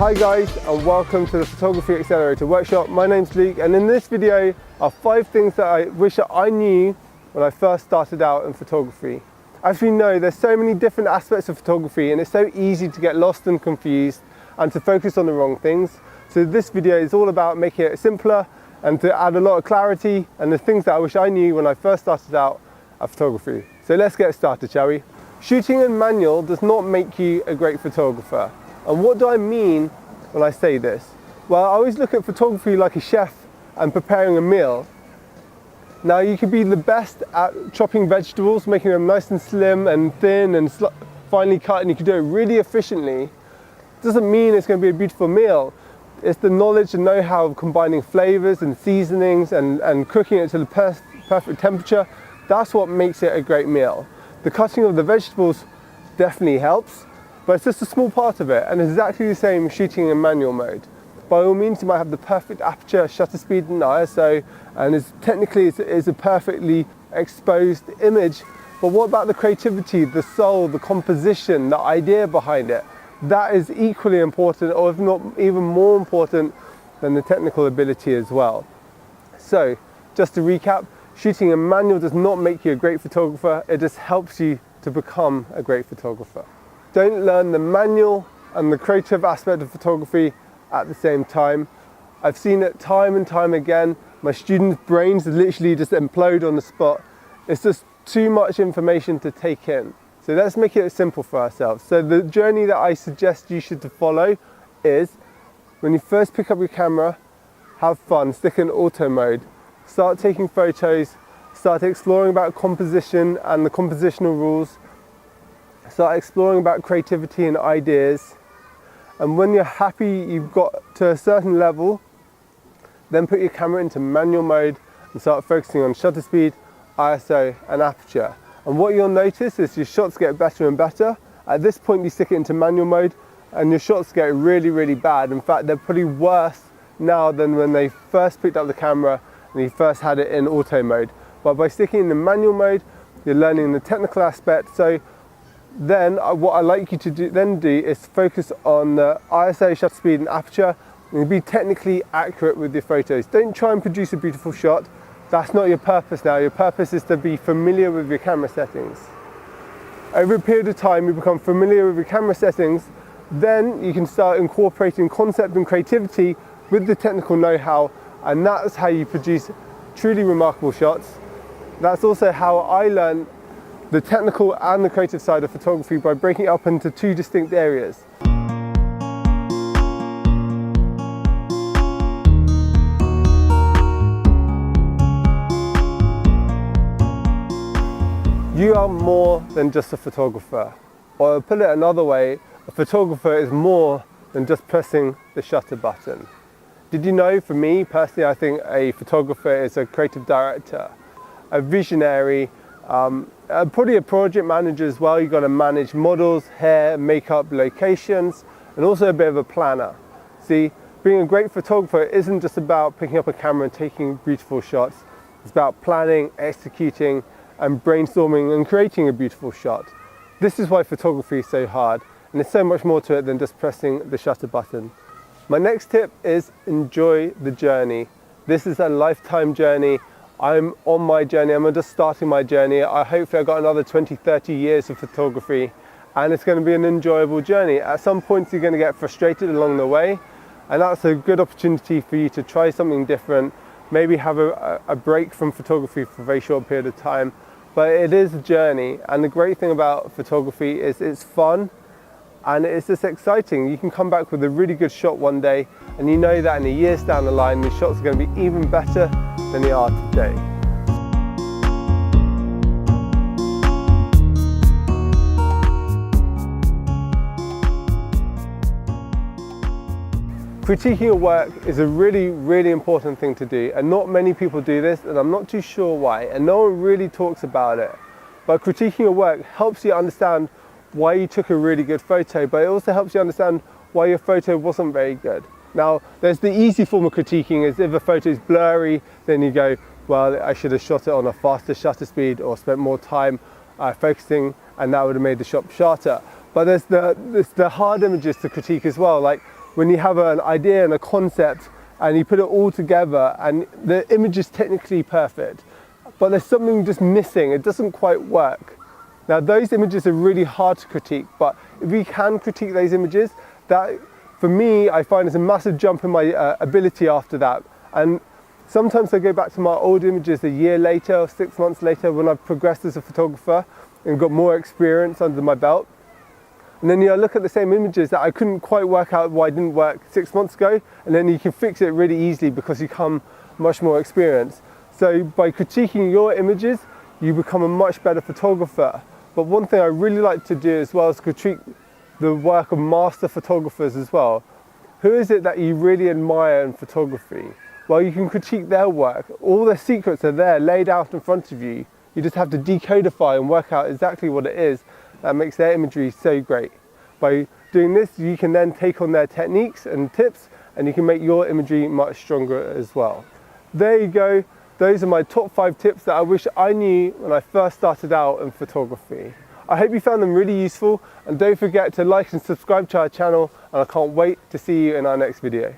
Hi guys, and welcome to the Photography Accelerator Workshop. My name's Luke, and in this video are 5 things that I wish that I knew when I first started out in photography. As we know, there's so many different aspects of photography and it's so easy to get lost and confused and to focus on the wrong things. So this video is all about making it simpler and to add a lot of clarity and the things that I wish I knew when I first started out at photography. So let's get started, shall we? Shooting in manual does not make you a great photographer. And what do I mean when I say this? Well, I always look at photography like a chef and preparing a meal. Now, you could be the best at chopping vegetables, making them nice and slim and thin and finely cut, and you can do it really efficiently. Doesn't mean it's going to be a beautiful meal. It's the knowledge and know-how of combining flavors and seasonings and cooking it to the perfect temperature. That's what makes it a great meal. The cutting of the vegetables definitely helps, but it's just a small part of it, and it's exactly the same shooting in manual mode. By all means, you might have the perfect aperture, shutter speed and ISO, and technically it's a perfectly exposed image, but what about the creativity, the soul, the composition, the idea behind it? That is equally important, or if not even more important than the technical ability as well. So, just to recap, shooting in manual does not make you a great photographer, it just helps you to become a great photographer. Don't learn the manual and the creative aspect of photography at the same time. I've seen it time and time again. My students' brains literally just implode on the spot. It's just too much information to take in. So let's make it simple for ourselves. So the journey that I suggest you should follow is, when you first pick up your camera, have fun, stick in auto mode. Start taking photos, start exploring about composition and the compositional rules. Start exploring about creativity and ideas. And when you're happy you've got to a certain level, then put your camera into manual mode and start focusing on shutter speed, ISO and aperture. And what you'll notice is your shots get better and better. At this point you stick it into manual mode and your shots get really, really bad. In fact, they're probably worse now than when they first picked up the camera and you first had it in auto mode. But by sticking in the manual mode, you're learning the technical aspect. So then what I like you to do is focus on the ISO, shutter speed and aperture, and be technically accurate with your photos. Don't try and produce a beautiful shot. That's not your purpose now. Your purpose is to be familiar with your camera settings. Over a period of time, you become familiar with your camera settings, then you can start incorporating concept and creativity with the technical know-how, and that's how you produce truly remarkable shots. That's also how I learned the technical and the creative side of photography, by breaking it up into 2 distinct areas. You are more than just a photographer. Or put it another way, a photographer is more than just pressing the shutter button. Did you know, for me personally, I think a photographer is a creative director, a visionary, probably a project manager as well. You've got to manage models, hair, makeup, locations, and also a bit of a planner. See, being a great photographer isn't just about picking up a camera and taking beautiful shots. It's about planning, executing, and brainstorming and creating a beautiful shot. This is why photography is so hard, and there's so much more to it than just pressing the shutter button. My next tip is enjoy the journey. This is a lifetime journey. I'm on my journey, I'm just starting my journey. Hopefully I've got another 20, 30 years of photography, and it's going to be an enjoyable journey. At some points you're going to get frustrated along the way, and that's a good opportunity for you to try something different, maybe have a break from photography for a very short period of time. But it is a journey, and the great thing about photography is it's fun and it's just exciting. You can come back with a really good shot one day, and you know that in a year's down the line the shots are going to be even better than they are today. Critiquing your work is a really, really important thing to do, and not many people do this, and I'm not too sure why, and no one really talks about it. But critiquing your work helps you understand why you took a really good photo, but it also helps you understand why your photo wasn't very good. Now, there's the easy form of critiquing, is if a photo is blurry, then you go, well, I should have shot it on a faster shutter speed or spent more time focusing, and that would have made the shot sharper. But there's the hard images to critique as well, like when you have an idea and a concept and you put it all together and the image is technically perfect, but there's something just missing, it doesn't quite work. Now those images are really hard to critique, but if we can critique those images, that for me, I find is a massive jump in my ability after that. And sometimes I go back to my old images a year later or 6 months later when I've progressed as a photographer and got more experience under my belt. And then I look at the same images that I couldn't quite work out why it didn't work 6 months ago, and then you can fix it really easily because you become much more experienced. So by critiquing your images, you become a much better photographer. But one thing I really like to do as well is critique the work of master photographers as well. Who is it that you really admire in photography? Well, you can critique their work. All their secrets are there, laid out in front of you. You just have to decodify and work out exactly what it is that makes their imagery so great. By doing this, you can then take on their techniques and tips, and you can make your imagery much stronger as well. There you go. Those are my top 5 tips that I wish I knew when I first started out in photography. I hope you found them really useful, and don't forget to like and subscribe to our channel, and I can't wait to see you in our next video.